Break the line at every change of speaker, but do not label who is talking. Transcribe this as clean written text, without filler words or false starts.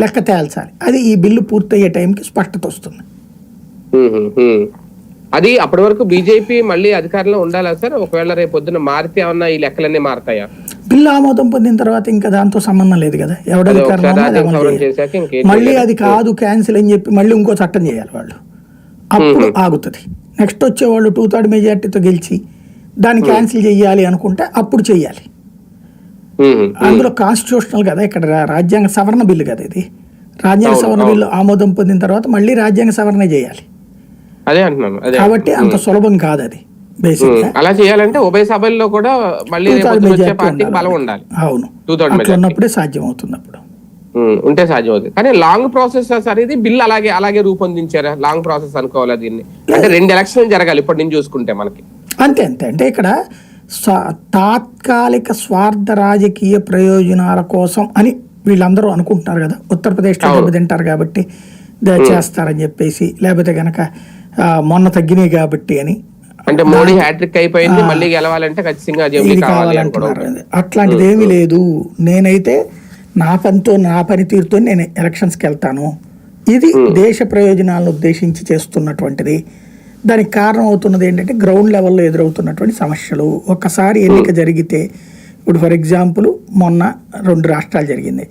లెక్క తేల్చాలి. అది ఈ బిల్లు పూర్తయ్యే టైంకి స్పష్టత వస్తుంది.
అది అప్పటి వరకు బీజేపీ మళ్ళీ అధికారంలో ఉండాలా సార్? ఒకవేళ రేపు పొద్దున మారితే ఏమన్నా ఈ లెక్కలన్నీ మారతాయా?
బిల్లు ఆమోదం పొందిన తర్వాత ఇంకా దాంతో సంబంధం లేదు కదా, ఎవడ మళ్ళీ అది కాదు క్యాన్సిల్ అని చెప్పి మళ్ళీ ఇంకో చట్టం చేయాలి వాళ్ళు, అప్పుడు ఆగుతుంది. నెక్స్ట్ వచ్చే వాళ్ళు 2/3 మెజార్టీతో గెలిచి దాన్ని క్యాన్సిల్ చేయాలి అనుకుంటే అప్పుడు చెయ్యాలి. అందులో కాన్స్టిట్యూషనల్ కదా, ఇక్కడ రాజ్యాంగ సవరణ బిల్లు కదా ఇది. రాజ్యాంగ సవరణ బిల్లు ఆమోదం పొందిన తర్వాత మళ్ళీ రాజ్యాంగ సవరణ చేయాలి. కాబట్టి అంత సులభం కాదు అది.
అలా చేయాలంటే ఉభయ సభల్లో కూడా మళ్ళీ బలం ఉండాలి.
అవును, ఉన్నప్పుడే సాధ్యం అవుతుంది. అప్పుడు
ఉంటే సాధ్యం అవుతుంది. కానీ లాంగ్ ప్రాసెస్ సార్ ఇది. బిల్ అలాగే రూపొందించారా? లాంగ్ ప్రాసెస్ అనుకోవాలి దీన్ని. అంటే 2 ఎలక్షన్లు జరగాలి ఇప్పటి నుంచి చూసుకుంటే మనకి.
అంతే అంటే ఇక్కడ తాత్కాలిక స్వార్థ రాజకీయ ప్రయోజనాల కోసం అని వీళ్ళందరూ అనుకుంటున్నారు కదా. ఉత్తరప్రదేశ్లో దెబ్బతింటారు కాబట్టి చేస్తారని చెప్పేసి, లేకపోతే కనుక మొన్న తగ్గినాయి కాబట్టి అని.
అంటే మోడీ హ్యాట్రిక్ అయిపోయింది, మళ్ళీ గెలవాలంటే ఖచ్చితంగా
అట్లాంటిది ఏమీ లేదు. నేనైతే నా పనితీరుతో నేను ఎలక్షన్స్కి వెళ్తాను. ఇది దేశ ప్రయోజనాలను ఉద్దేశించి చేస్తున్నటువంటిది. దానికి కారణం అవుతున్నది ఏంటంటే గ్రౌండ్ లెవెల్లో ఎదురవుతున్నటువంటి సమస్యలు. ఒక్కసారి ఎన్నిక జరిగితే, ఇప్పుడు ఫర్ ఎగ్జాంపుల్ మొన్న 2 రాష్ట్రాలు జరిగింది.